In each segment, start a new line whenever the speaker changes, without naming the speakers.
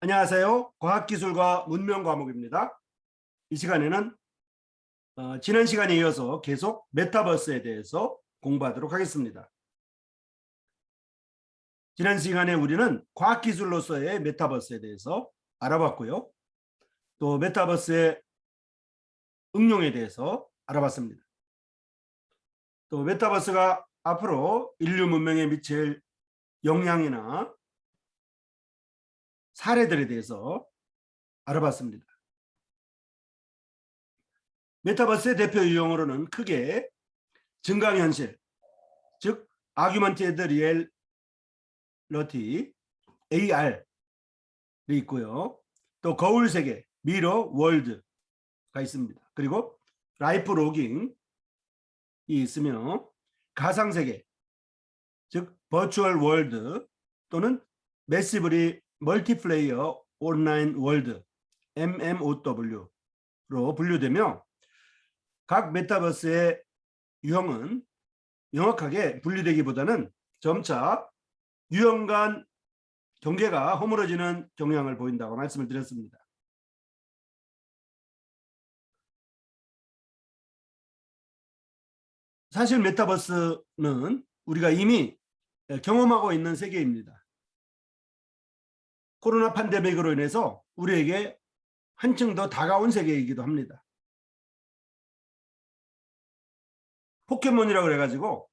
안녕하세요. 과학기술과 문명 과목입니다. 이 시간에는 지난 시간에 이어서 계속 메타버스에 대해서 공부하도록 하겠습니다. 지난 시간에 우리는 과학기술로서의 메타버스에 대해서 알아봤고요. 또 메타버스의 응용에 대해서 알아봤습니다. 또 메타버스가 앞으로 인류 문명에 미칠 영향이나 사례들에 대해서 알아봤습니다. 메타버스의 대표 유형으로는 크게 증강현실, 즉 아규먼티드 리얼리티 AR이 있고요. 또 거울세계 미러 월드가 있습니다. 그리고 라이프 로깅이 있으며 가상세계 즉 버추얼 월드 또는 매시브리 멀티플레이어 온라인 월드 MMOW로 분류되며 각 메타버스의 유형은 명확하게 분리되기보다는 점차 유형 간 경계가 허물어지는 경향을 보인다고 말씀을 드렸습니다. 사실 메타버스는 우리가 이미 경험하고 있는 세계입니다. 코로나 팬데믹으로 인해서 우리에게 한층 더 다가온 세계이기도 합니다. 포켓몬이라고 해가지고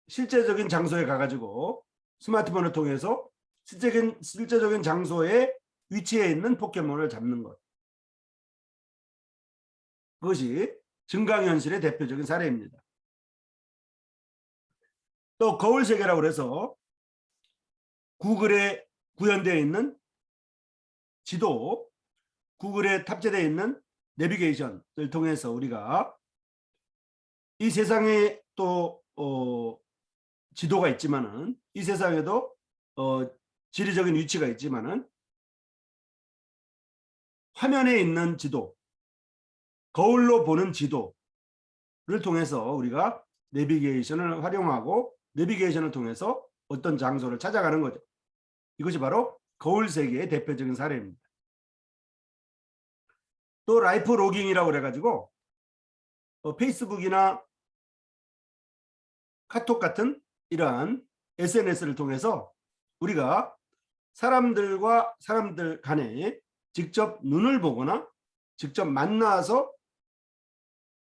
실제적인 장소에 가가지고 스마트폰을 통해서 실제적인 장소에 위치해 있는 포켓몬을 잡는 것. 그것이 증강현실의 대표적인 사례입니다. 또 거울세계라고 해서 구글에 구현되어 있는 지도, 구글에 탑재되어 있는 내비게이션을 통해서 우리가 이 세상에 또 지도가 있지만은 이 세상에도 지리적인 위치가 있지만은 화면에 있는 지도, 거울로 보는 지도를 통해서 우리가 내비게이션을 활용하고 내비게이션을 통해서 어떤 장소를 찾아가는 거죠. 이것이 바로 거울 세계의 대표적인 사례입니다. 또 라이프 로깅이라고 그래가지고 페이스북이나 카톡 같은 이러한 SNS를 통해서 우리가 사람들과 사람들 간에 직접 눈을 보거나 직접 만나서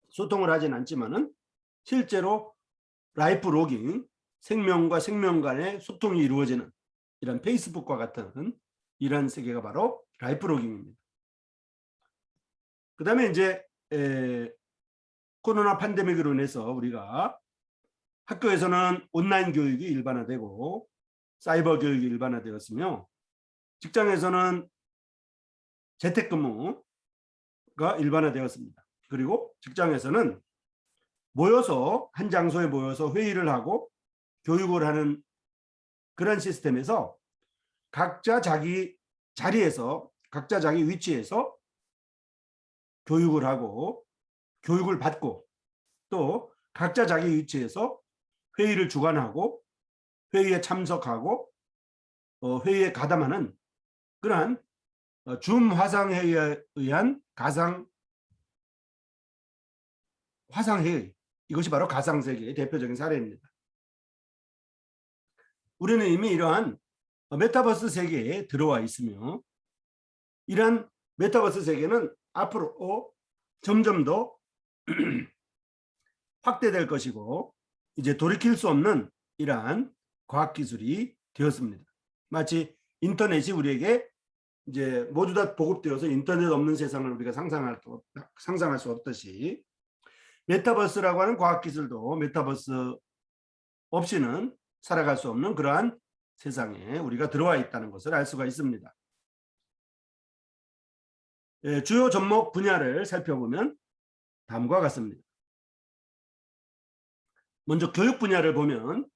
소통을 하진 않지만은 실제로 라이프 로깅, 생명과 생명 간의 소통이 이루어지는 이런 페이스북과 같은 이런 세계가 바로 라이프 로깅입니다. 그 다음에 이제 코로나 팬데믹으로 인해서 우리가 학교에서는 온라인 교육이 일반화되고 사이버 교육이 일반화되었으며 직장에서는 재택근무가 일반화되었습니다. 그리고 직장에서는 모여서 한 장소에 모여서 회의를 하고 교육을 하는 그런 시스템에서 각자 자기 자리에서 각자 자기 위치에서 교육을 하고 교육을 받고 또 각자 자기 위치에서 회의를 주관하고 회의에 참석하고 회의에 가담하는 그러한 줌 화상회의에 의한 가상 화상회의, 이것이 바로 가상세계의 대표적인 사례입니다. 우리는 이미 이러한 메타버스 세계에 들어와 있으며 이러한 메타버스 세계는 앞으로 점점 더 확대될 것이고 이제 돌이킬 수 없는 이러한 과학기술이 되었습니다. 마치 인터넷이 우리에게 이제 모두 다 보급되어서 인터넷 없는 세상을 우리가 상상할 수 없듯이 메타버스라고 하는 과학기술도 메타버스 없이는 살아갈 수 없는 그러한 세상에 우리가 들어와 있다는 것을 알 수가 있습니다. 주요 접목 분야를 살펴보면 다음과 같습니다. 먼저 교육 분야를 보면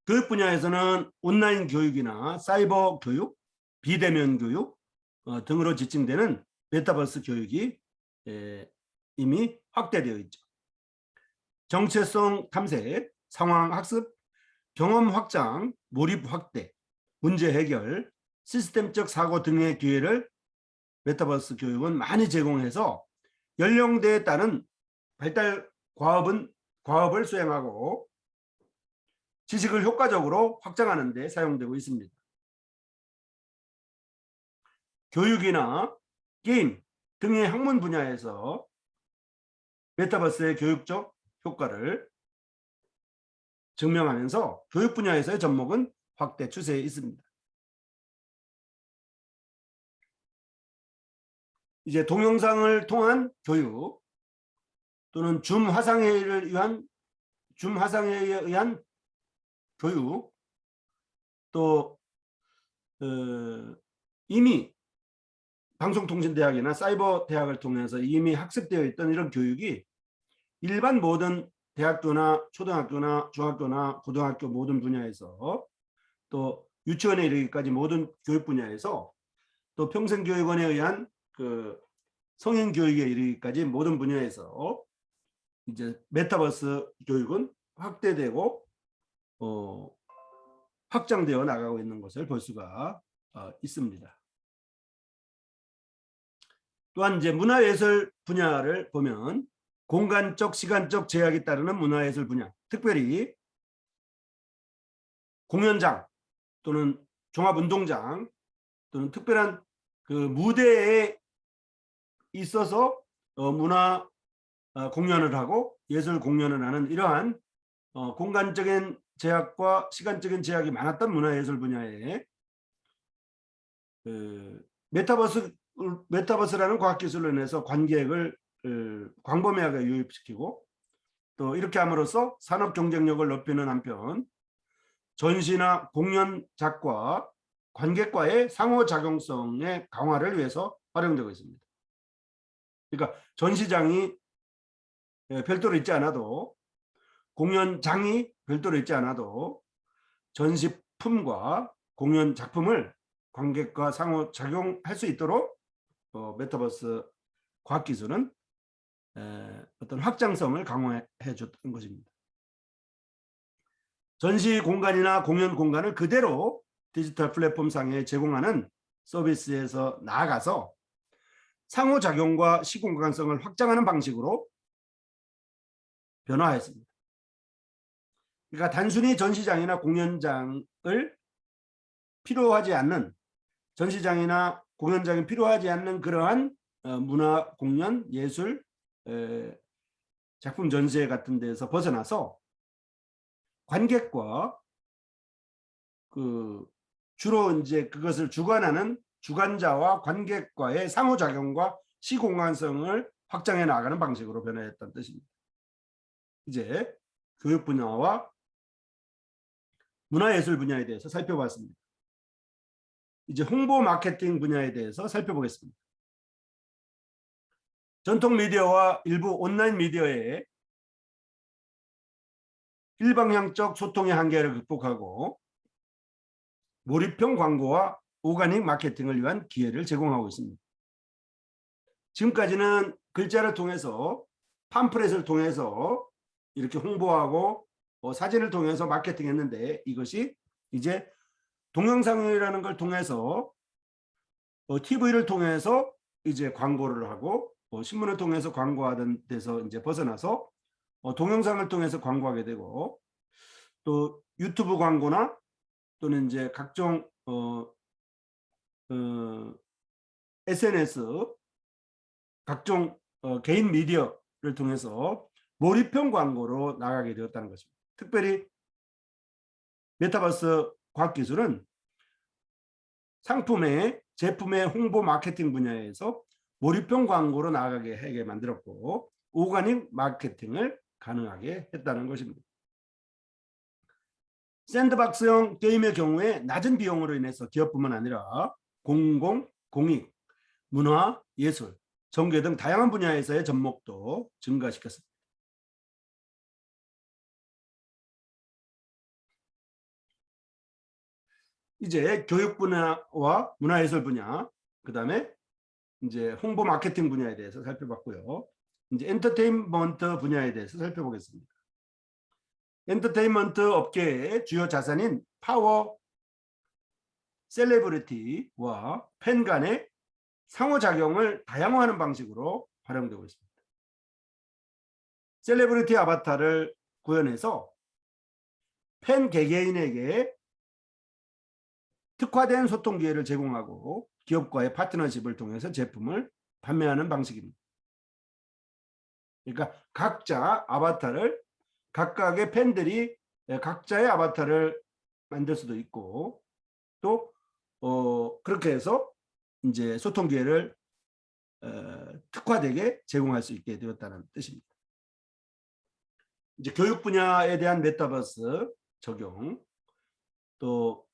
교육 분야에서는 온라인 교육이나 사이버 교육, 비대면 교육 등으로 지칭되는 메타버스 교육이 이미 확대되어 있죠. 정체성 탐색, 상황 학습, 경험 확장, 몰입 확대 문제 해결, 시스템적 사고 등의 기회를 메타버스 교육은 많이 제공해서 연령대에 따른 발달 과업을 수행하고 지식을 효과적으로 확장하는 데 사용되고 있습니다. 교육이나 게임 등의 학문 분야에서 메타버스의 교육적 효과를 증명하면서 교육 분야에서의 접목은 확대 추세에 있습니다. 이제 동영상을 통한 교육 또는 줌 화상회의에 의한 교육, 또 이미 방송통신대학이나 사이버대학을 통해서 이미 학습되어 있던 이런 교육이 일반 모든 대학교나 초등학교나 중학교나 고등학교 모든 분야에서, 또 유치원에 이르기까지 모든 교육 분야에서, 또 평생교육원에 의한 그 성인교육에 이르기까지 모든 분야에서 이제 메타버스 교육은 확대되고 확장되어 나가고 있는 것을 볼 수가 있습니다. 또한 이제 문화예술 분야를 보면 공간적, 시간적 제약이 따르는 문화예술 분야, 특별히 공연장 또는 종합운동장 또는 특별한 그 무대에 있어서 문화 공연을 하고 예술 공연을 하는 이러한 공간적인 제약과 시간적인 제약이 많았던 문화예술 분야에 메타버스라는 과학기술로 인해서 관객을 광범위하게 유입시키고, 또 이렇게 함으로써 산업 경쟁력을 높이는 한편 전시나 공연작과 관객과의 상호작용성의 강화를 위해서 활용되고 있습니다. 그러니까 전시장이 별도로 있지 않아도, 공연장이 별도로 있지 않아도 전시품과 공연 작품을 관객과 상호작용할 수 있도록 메타버스 과학기술은 어떤 확장성을 강화해 줬던 것입니다. 전시 공간이나 공연 공간을 그대로 디지털 플랫폼 상에 제공하는 서비스에서 나아가서 상호작용과 시공간성을 확장하는 방식으로 변화했습니다. 그러니까 단순히 전시장이나 공연장을 필요하지 않는, 전시장이나 공연장이 필요하지 않는 그러한 문화, 공연, 예술, 작품 전시회 같은 데서 벗어나서 관객과 주로 이제 그것을 주관하는 주관자와 관객과의 상호작용과 시공간성을 확장해 나가는 방식으로 변화했다는 뜻입니다. 이제 교육 분야와 문화예술 분야에 대해서 살펴봤습니다. 이제 홍보 마케팅 분야에 대해서 살펴보겠습니다. 전통 미디어와 일부 온라인 미디어의 일방향적 소통의 한계를 극복하고 몰입형 광고와 오가닉 마케팅을 위한 기회를 제공하고 있습니다. 지금까지는 글자를 통해서, 팜플렛을 통해서 이렇게 홍보하고 사진을 통해서 마케팅했는데, 이것이 이제 동영상이라는 걸 통해서 TV를 통해서 이제 광고를 하고 신문을 통해서 광고하던 데서 이제 벗어나서 동영상을 통해서 광고하게 되고, 또 유튜브 광고나 또는 이제 각종 SNS, 각종 개인 미디어를 통해서 몰입형 광고로 나가게 되었다는 것입니다. 특별히 메타버스 과학기술은 상품의, 제품의 홍보 마케팅 분야에서 몰입형 광고로 나가게 하게 만들었고, 오가닉 마케팅을 가능하게 했다는 것입니다. 샌드박스형 게임의 경우에 낮은 비용으로 인해서 기업뿐만 아니라 공공, 공익, 문화, 예술, 정계 등 다양한 분야에서의 접목도 증가시켰습니다. 이제 교육 분야와 문화예술 분야, 그 다음에 이제 홍보 마케팅 분야에 대해서 살펴봤고요. 이제 엔터테인먼트 분야에 대해서 살펴보겠습니다. 엔터테인먼트 업계의 주요 자산인 파워 셀레브리티와 팬 간의 상호작용을 다양화하는 방식으로 활용되고 있습니다. 셀레브리티 아바타를 구현해서 팬 개개인에게 특화된 소통 기회를 제공하고 기업과의 파트너십을 통해서 제품을 판매하는 방식입니다. 그러니까 각자 아바타를 각각의 팬들이 각자의 아바타를 만들 수도 있고 또 그렇게 해서 이제 소통 기회를 특화되게 제공할 수 있게 되었다는 뜻입니다. 이제 교육 분야에 대한 메타버스 적용, 또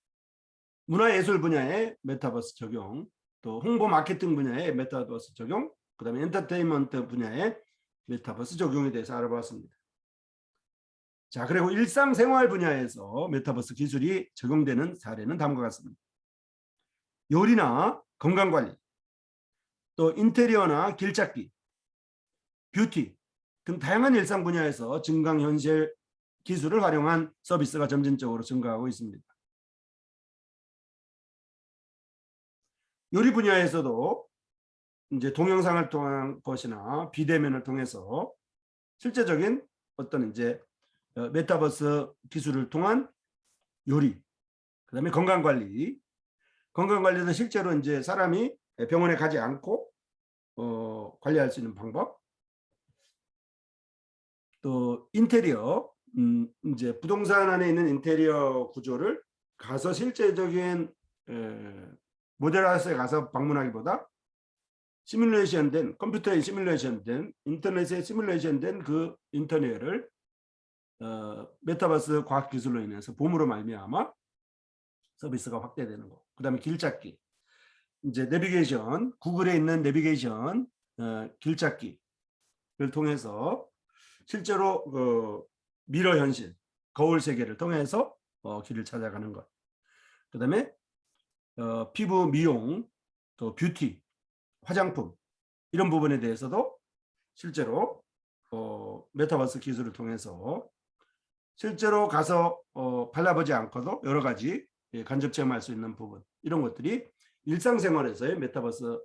문화예술 분야의 메타버스 적용, 또 홍보 마케팅 분야의 메타버스 적용, 그 다음에 엔터테인먼트 분야의 메타버스 적용에 대해서 알아봤습니다. 자, 그리고 일상생활 분야에서 메타버스 기술이 적용되는 사례는 다음과 같습니다. 요리나 건강관리, 또 인테리어나 길찾기, 뷰티 등 다양한 일상 분야에서 증강현실 기술을 활용한 서비스가 점진적으로 증가하고 있습니다. 요리 분야에서도 이제 동영상을 통한 것이나 비대면을 통해서 실제적인 어떤 이제 메타버스 기술을 통한 요리, 그다음에 건강관리도 실제로 이제 사람이 병원에 가지 않고 관리할 수 있는 방법, 또 인테리어, 이제 부동산 안에 있는 인테리어 구조를 가서 실제적인 모델하우스에 가서 방문하기보다 시뮬레이션된 컴퓨터에 시뮬레이션된 인터넷에 시뮬레이션된 그 인테리어를 메타버스 과학기술로 인해서 봄으로 말미암아 서비스가 확대되는 거. 그 다음에 길찾기, 이제 내비게이션, 구글에 있는 내비게이션 길찾기를 통해서 실제로 미러 현실, 거울 세계를 통해서 길을 찾아가는 것. 그 다음에 피부 미용, 또 뷰티, 화장품 이런 부분에 대해서도 실제로 메타버스 기술을 통해서 실제로 가서 발라보지 않고도 여러 가지 간접 체험할 수 있는 부분, 이런 것들이 일상생활에서의 메타버스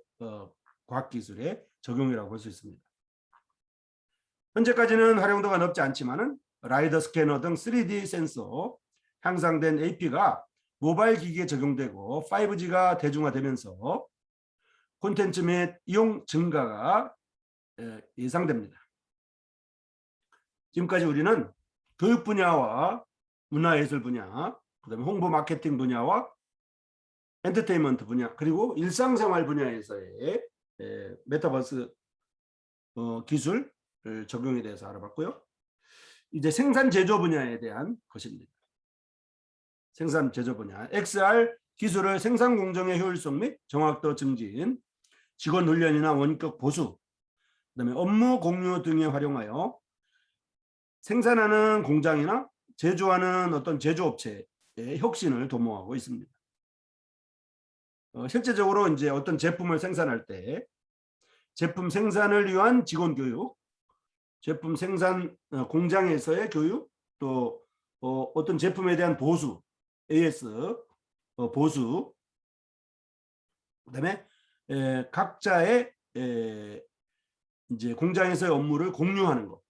과학기술의 적용이라고 볼 수 있습니다. 현재까지는 활용도가 높지 않지만은 라이더 스캐너 등 3D 센서, 향상된 AP가 모바일 기기에 적용되고 5G가 대중화되면서 콘텐츠 및 이용 증가가 예상됩니다. 지금까지 우리는 교육 분야와 문화예술 분야, 그다음에 홍보 마케팅 분야와 엔터테인먼트 분야, 그리고 일상생활 분야에서의 메타버스 기술 적용에 대해서 알아봤고요. 이제 생산 제조 분야에 대한 것입니다. 생산 제조 분야, XR 기술을 생산 공정의 효율성 및 정확도 증진, 직원 훈련이나 원격 보수, 그다음에 업무 공유 등에 활용하여 생산하는 공장이나 제조하는 어떤 제조업체의 혁신을 도모하고 있습니다. 실제적으로 이제 어떤 제품을 생산할 때 제품 생산을 위한 직원 교육, 제품 생산 공장에서의 교육, 또 어떤 제품에 대한 보수, AS 보수, 그다음에 각자의 이제 공장에서의 업무를 공유하는 것,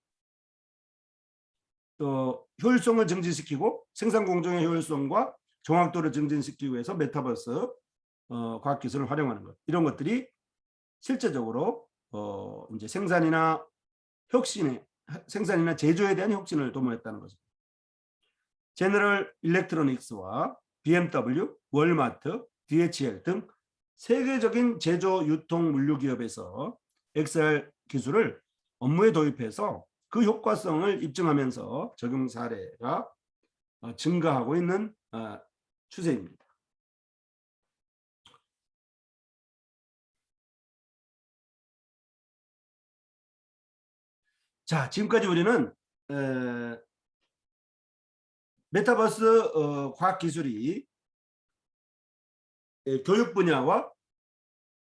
또 효율성을 증진시키고 생산 공정의 효율성과 정확도를 증진시키기 위해서 메타버스 과학기술을 활용하는 것, 이런 것들이 실제적으로 이제 생산이나 제조에 대한 혁신을 도모했다는 거죠. 제너럴 일렉트로닉스와 BMW, 월마트, DHL 등 세계적인 제조 유통 물류 기업에서 XR 기술을 업무에 도입해서 그 효과성을 입증하면서 적용 사례가 증가하고 있는 추세입니다. 자, 지금까지 우리는 메타버스 과학기술이 교육 분야와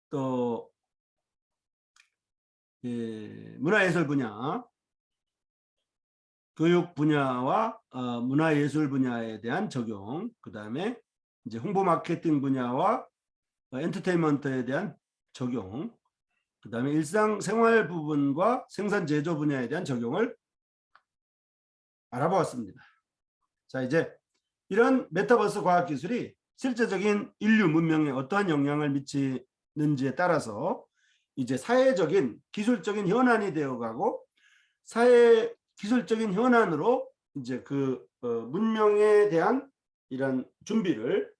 또 문화예술 분야, 교육 분야와 문화예술 분야에 대한 적용, 그 다음에 이제 홍보 마케팅 분야와 엔터테인먼트에 대한 적용, 그다음에 일상생활 부분과 생산 제조 분야에 대한 적용을 알아보았습니다. 자, 이제 이런 메타버스 과학 기술이 실제적인 인류 문명에 어떠한 영향을 미치는지에 따라서 이제 사회적인 기술적인 현안이 되어가고 사회 기술적인 현안으로 이제 그 문명에 대한 이런 준비를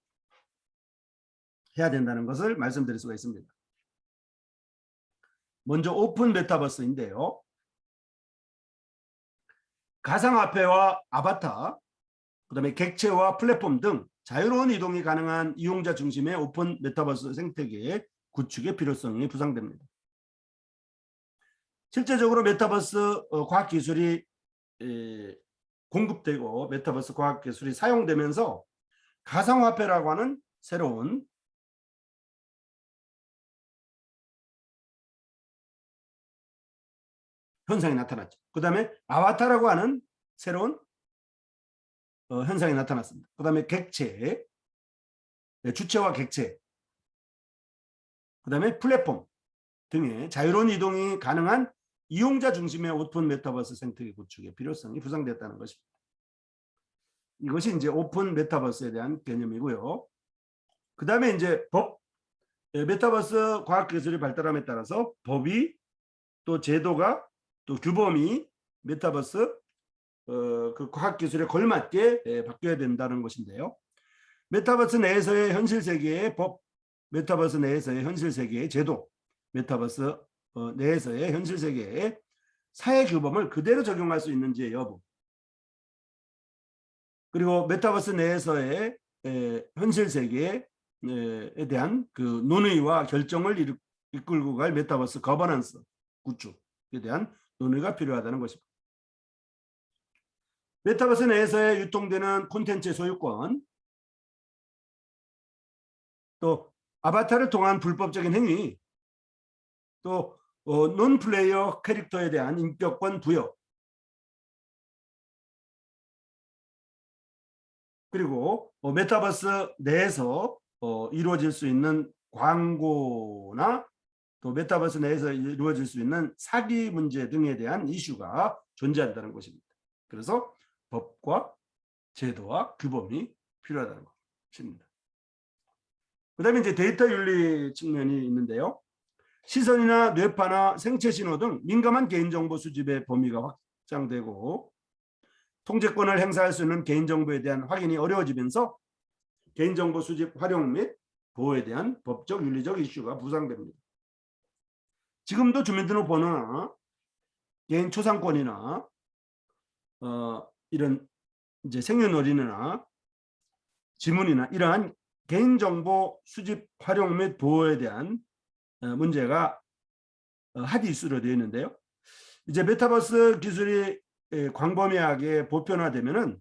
해야 된다는 것을 말씀드릴 수가 있습니다. 먼저 오픈 메타버스인데요. 가상화폐와 아바타, 그다음에 객체와 플랫폼 등 자유로운 이동이 가능한 이용자 중심의 오픈 메타버스 생태계의 구축의 필요성이 부상됩니다. 실제적으로 메타버스 과학기술이 공급되고 메타버스 과학기술이 사용되면서 가상화폐라고 하는 새로운 현상이 나타났죠. 그 다음에 아바타라고 하는 새로운 현상이 나타났습니다. 그 다음에 객체, 주체와 객체, 그 다음에 플랫폼 등의 자유로운 이동이 가능한 이용자 중심의 오픈 메타버스 생태계 구축의 필요성이 부상됐다는 것입니다. 이것이 이제 오픈 메타버스에 대한 개념이고요. 그 다음에 이제 법, 메타버스 과학기술이 발달함에 따라서 법이 또 제도가 또 규범이 메타버스 그 과학기술에 걸맞게 바뀌어야 된다는 것인데요. 메타버스 내에서의 현실 세계의 법, 메타버스 내에서의 현실 세계의 제도, 메타버스 내에서의 현실 세계의 사회 규범을 그대로 적용할 수 있는지의 여부, 그리고 메타버스 내에서의 현실 세계에 대한 그 논의와 결정을 이끌고 갈 메타버스 거버넌스 구축에 대한 논의가 필요하다는 것입니다. 메타버스 내에서의 유통되는 콘텐츠의 소유권, 또 아바타를 통한 불법적인 행위, 또 논플레이어 캐릭터에 대한 인격권 부여, 그리고 메타버스 내에서 이루어질 수 있는 광고나 또 메타버스 내에서 이루어질 수 있는 사기 문제 등에 대한 이슈가 존재한다는 것입니다. 그래서 법과 제도와 규범이 필요하다는 것입니다. 그 다음에 이제 데이터 윤리 측면이 있는데요. 시선이나 뇌파나 생체 신호 등 민감한 개인정보 수집의 범위가 확장되고 통제권을 행사할 수 있는 개인정보에 대한 확인이 어려워지면서 개인정보 수집 활용 및 보호에 대한 법적 윤리적 이슈가 부상됩니다. 지금도 주민등록번호나 개인 초상권이나 이런 이제 생년월일이나 지문이나 이러한 개인정보 수집 활용 및 보호에 대한 문제가 핫 이슈로 되어 있는데요. 이제 메타버스 기술이 광범위하게 보편화되면은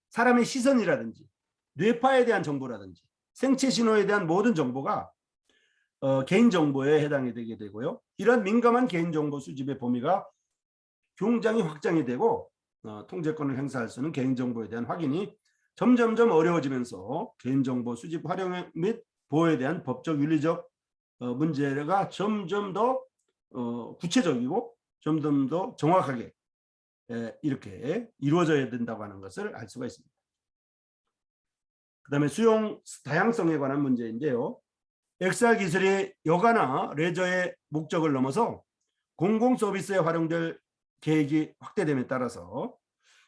사람의 시선이라든지 뇌파에 대한 정보라든지 생체 신호에 대한 모든 정보가 개인정보에 해당이 되게 되고요. 이런 민감한 개인정보 수집의 범위가 굉장히 확장이 되고 통제권을 행사할 수 있는 개인정보에 대한 확인이 점점점 어려워지면서 개인정보 수집 활용 및 보호에 대한 법적 윤리적 문제가 점점 더 구체적이고 점점 더 정확하게 이렇게 이루어져야 된다고 하는 것을 알 수가 있습니다. 그 다음에 수용 다양성에 관한 문제인데요. XR 기술이 여가나 레저의 목적을 넘어서 공공 서비스에 활용될 계획이 확대됨에 따라서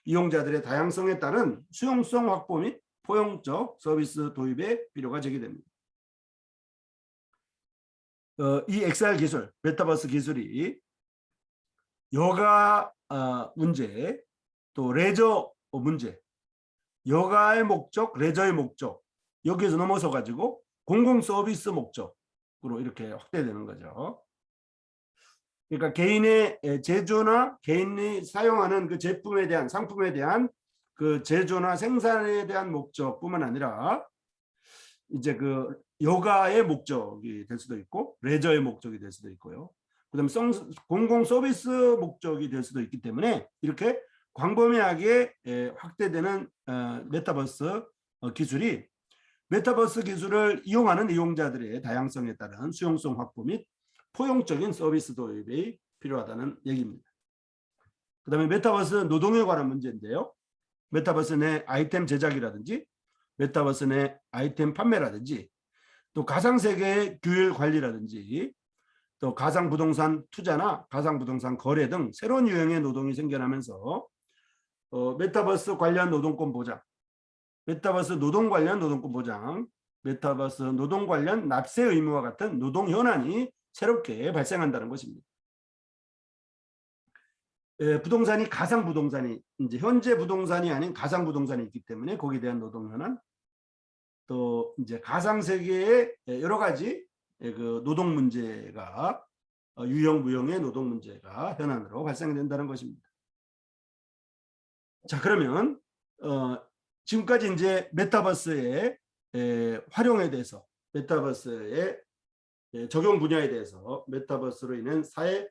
이용자들의 다양성에 따른 수용성 확보 및 포용적 서비스 도입의 필요가 제기됩니다. 이 XR 기술, 메타버스 기술이 여가 문제, 또 레저 문제, 여가의 목적, 레저의 목적, 여기에서 넘어서 가지고 공공 서비스 목적으로 이렇게 확대되는 거죠. 그러니까 개인의 제조나 개인이 사용하는 그 제품에 대한 상품에 대한 그 제조나 생산에 대한 목적뿐만 아니라 이제 그 여가의 목적이 될 수도 있고 레저의 목적이 될 수도 있고요. 그다음에 공공 서비스 목적이 될 수도 있기 때문에 이렇게 광범위하게 확대되는 메타버스 기술이 메타버스 기술을 이용하는 이용자들의 다양성에 따른 수용성 확보 및 포용적인 서비스 도입이 필요하다는 얘기입니다. 그 다음에 메타버스 노동에 관한 문제인데요. 메타버스 내 아이템 제작이라든지 메타버스 내 아이템 판매라든지 또 가상세계의 규율 관리라든지 또 가상부동산 투자나 가상부동산 거래 등 새로운 유형의 노동이 생겨나면서 메타버스 관련 노동권 보장, 메타버스 노동 관련 노동권 보장, 메타버스 노동 관련 납세 의무와 같은 노동 현안이 새롭게 발생한다는 것입니다. 부동산이 가상 부동산이 이제 현재 부동산이 아닌 가상 부동산이 있기 때문에 거기에 대한 노동 현안, 또 이제 가상 세계의 여러 가지 그 노동 문제가 유형 무형의 노동 문제가 현안으로 발생된다는 것입니다. 자, 그러면 지금까지 이제 메타버스의 활용에 대해서, 메타버스의 적용 분야에 대해서, 메타버스로 인한 사회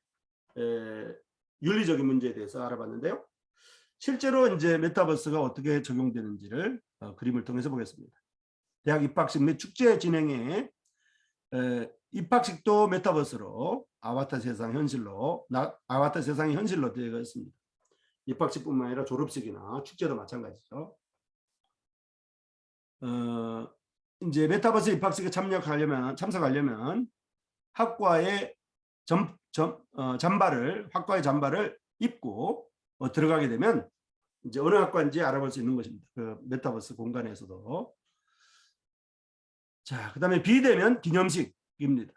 윤리적인 문제에 대해서 알아봤는데요. 실제로 이제 메타버스가 어떻게 적용되는지를 그림을 통해서 보겠습니다. 대학 입학식 및 축제 진행에 입학식도 메타버스로 아바타 세상 현실로 아바타 세상이 현실로 되었습니다. 입학식뿐만 아니라 졸업식이나 축제도 마찬가지죠. 이제 메타버스 입학식에 참석하려면 학과의 학과의 잠바를 입고 들어가게 되면 이제 어느 학과인지 알아볼 수 있는 것입니다. 그 메타버스 공간에서도. 자, 그다음에 비대면 기념식입니다.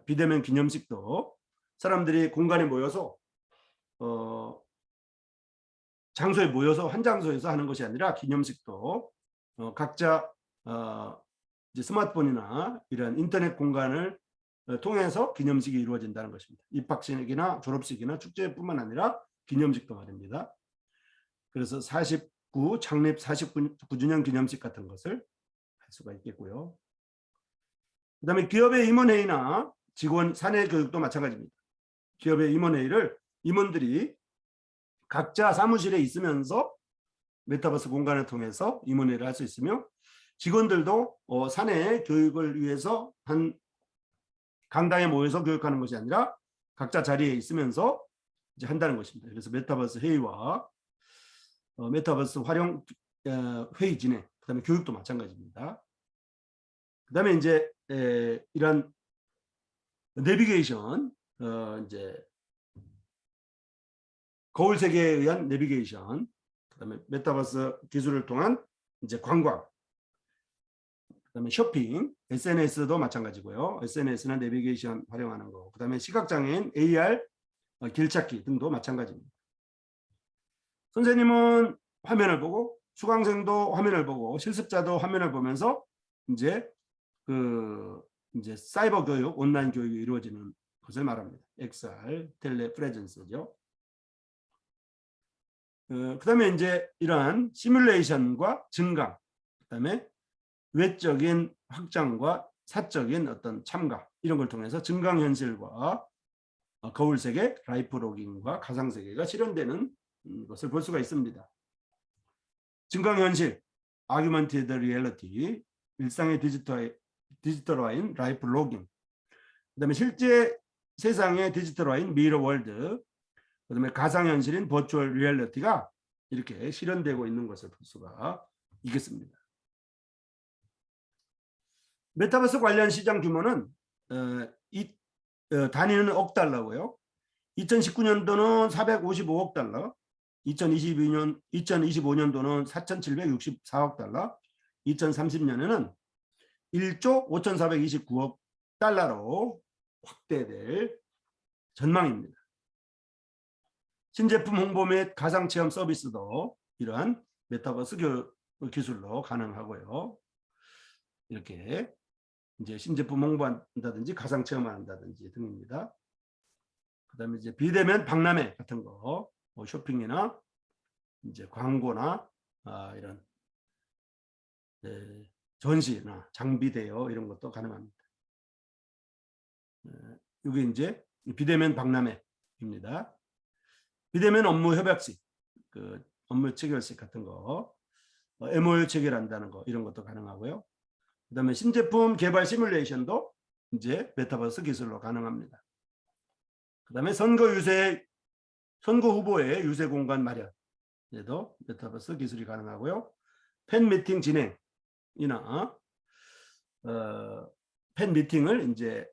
비대면 기념식도 사람들이 공간에 모여서 장소에 모여서 한 장소에서 하는 것이 아니라 기념식도 각자 이제 스마트폰이나 이런 인터넷 공간을 통해서 기념식이 이루어진다는 것입니다. 입학식이나 졸업식이나 축제뿐만 아니라 기념식도 말입니다. 그래서 창립 49주년 기념식 같은 것을 할 수가 있겠고요. 그다음에 기업의 임원회의나 직원 사내 교육도 마찬가지입니다. 기업의 임원회의를 임원들이 각자 사무실에 있으면서 메타버스 공간을 통해서 임원회의를 할 수 있으며 직원들도 사내 교육을 위해서 한 강당에 모여서 교육하는 것이 아니라 각자 자리에 있으면서 이제 한다는 것입니다. 그래서 메타버스 회의와 메타버스 활용 회의 진행, 그다음에 교육도 마찬가지입니다. 그다음에 이제 이런 내비게이션, 이제 거울 세계에 의한 내비게이션, 그다음에 메타버스 기술을 통한 이제 관광, 그다음에 쇼핑, SNS도 마찬가지고요. SNS나 내비게이션 활용하는 거, 그다음에 시각장애인 AR 길찾기 등도 마찬가지입니다. 선생님은 화면을 보고 수강생도 화면을 보고 실습자도 화면을 보면서 이제 이제 사이버 교육, 온라인 교육이 이루어지는 것을 말합니다. XR, 텔레 프레젠스죠. 그다음에 이제 이러한 시뮬레이션과 증강, 그다음에 외적인 확장과 사적인 어떤 참가 이런 걸 통해서 증강현실과 거울세계, 라이프 로깅과 가상세계가 실현되는 것을 볼 수가 있습니다. 증강현실, 아규먼티드 리얼리티, 일상의 디지털화인 라이프 로깅, 그다음에 실제 세상의 디지털화인 미러 월드, 그다음에 가상현실인 버추얼 리얼리티가 이렇게 실현되고 있는 것을 볼 수가 있겠습니다. 메타버스 관련 시장 규모는 단위는 억 달러고요. 2019년도는 455억 달러, 2025년도는 4,764억 달러, 2030년에는 1조 5,429억 달러로 확대될 전망입니다. 신제품 홍보 및 가상체험 서비스도 이러한 메타버스 기술로 가능하고요. 이렇게 이제 신제품 홍보한다든지 가상체험을 한다든지 등입니다. 그다음에 이제 비대면 박람회 같은 거, 쇼핑이나 이제 광고나 이런 전시나 장비 대여 이런 것도 가능합니다. 이게 이제 비대면 박람회입니다. 비대면 업무 협약식, 업무 체결식 같은 거, MOU 체결한다는 거 이런 것도 가능하고요. 그다음에 신제품 개발 시뮬레이션도 이제 메타버스 기술로 가능합니다. 그다음에 선거 후보의 유세 공간 마련에도 메타버스 기술이 가능하고요. 팬 미팅 진행이나 팬 미팅을 이제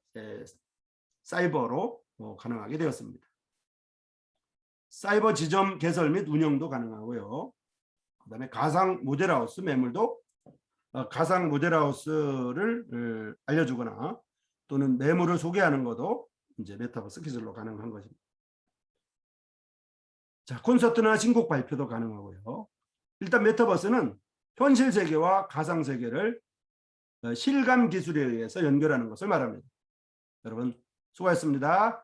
사이버로 가능하게 되었습니다. 사이버 지점 개설 및 운영도 가능하고요. 그다음에 가상 모델하우스 매물도 가상 모델하우스를 알려주거나 또는 매물을 소개하는 것도 이제 메타버스 기술로 가능한 것입니다. 자, 콘서트나 신곡 발표도 가능하고요. 일단 메타버스는 현실 세계와 가상 세계를 실감 기술에 의해서 연결하는 것을 말합니다. 여러분 수고하셨습니다.